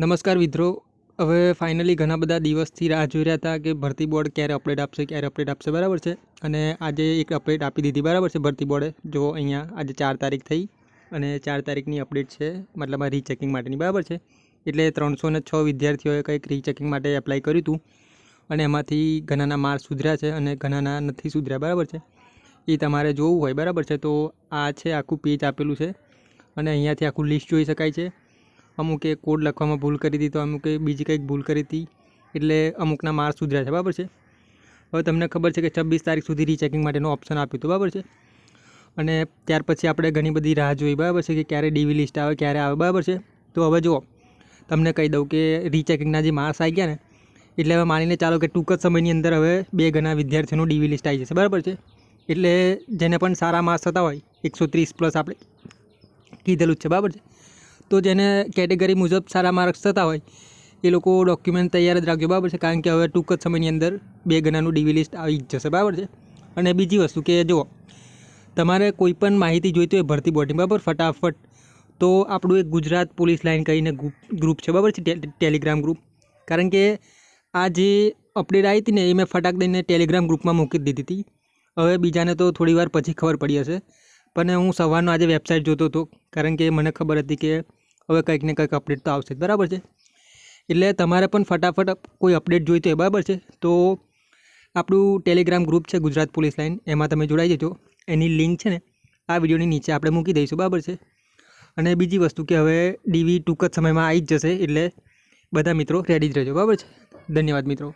નમસ્કાર મિત્રો, હવે ફાઇનલી ઘણા બધા દિવસથી રાહ જોઈ રહ્યા હતા કે ભરતી બોર્ડ ક્યારે અપડેટ આપશે બરાબર છે. અને આજે એક અપડેટ આપી દીધી બરાબર છે ભરતી બોર્ડે. જો અહીંયા આજે 4 તારીખ થઈ અને 4 તારીખની અપડેટ છે, મતલબ આ રીચેકિંગ માટેની બરાબર છે. એટલે 306 વિદ્યાર્થીઓએ કંઈક રીચેકિંગ માટે એપ્લાય કર્યું હતું અને એમાંથી ઘણાના માર્ક્સ સુધર્યા છે અને ઘણાના નથી સુધર્યા બરાબર છે. એ તમારે જોવું હોય બરાબર છે તો આ છે, આખું પેજ આપેલું છે અને અહીંયાથી આખું લિસ્ટ જોઈ શકાય છે. અમુકે કોડ લખવામાં ભૂલ કરી હતી, તો અમુકે બીજી કંઈક ભૂલ કરી હતી, એટલે અમુકના માર્ક્સ સુધર્યા છે બરાબર છે. હવે તમને ખબર છે કે 26 તારીખ સુધી રીચેકિંગ માટેનો ઓપ્શન આપ્યું હતું બરાબર છે. અને ત્યાર પછી આપણે ઘણી બધી રાહ જોઈ બરાબર છે કે ક્યારે ડીવી લિસ્ટ આવે, ક્યારે આવે બરાબર છે. તો હવે જુઓ, તમને કહી દઉં કે રીચેકિંગના જે માર્ક્સ આવી ગયા ને, એટલે હવે માનીને ચાલો કે ટૂંક જ સમયની અંદર હવે 2 ગણા વિદ્યાર્થીઓનું ડીવી લિસ્ટ આવી જશે બરાબર છે. એટલે જેને પણ સારા માર્ક્સ થતા હોય 130+ આપણે કીધેલું જ છે બરાબર છે. તો જેને કેટેગરી મુજબ સારા માર્ક્સ થતા હોય એ લોકો ડોક્યુમેન્ટ તૈયાર જ રાખજો બરાબર છે, કારણ કે હવે ટૂંક જ સમયની અંદર 2 ગણાનું ડીવી લિસ્ટ આવી જ જશે બરાબર છે. અને બીજી વસ્તુ કે જુઓ, તમારે કોઈ પણ માહિતી જોઈતી હોય ભરતી બોર્ડની બરાબર ફટાફટ, તો આપણું એક ગુજરાત પોલીસ લાઇન કરીને ગ્રુપ છે બરાબર છે, ટેલિગ્રામ ગ્રુપ. કારણ કે આ જે અપડેટ આવી હતી ને એ મેં ફટાક દઈને ટેલિગ્રામ ગ્રુપમાં મૂકી દીધી હતી. હવે બીજાને તો થોડી વાર પછી ખબર પડી હશે, પણ હું સવારનો આજે વેબસાઇટ જોતો હતો, કારણ કે મને ખબર હતી કે હવે કંઈક ને કંઈક અપડેટ તો આવશે બરાબર છે. એટલે તમારે પણ ફટાફટ કોઈ અપડેટ જોઈતી હોય બરાબર છે, તો આપણું ટેલિગ્રામ ગ્રુપ છે ગુજરાત પોલીસ લાઇન, એમાં તમે જોડાઈ જજો. એની લિંક છે ને આ વિડીયોની નીચે આપણે મૂકી દઈશું બરાબર છે. અને બીજી વસ્તુ કે હવે ડીવી ટૂંક જ સમયમાં આવી જ જશે, એટલે બધા મિત્રો રેડી જ રહેજો બરાબર છે. ધન્યવાદ મિત્રો.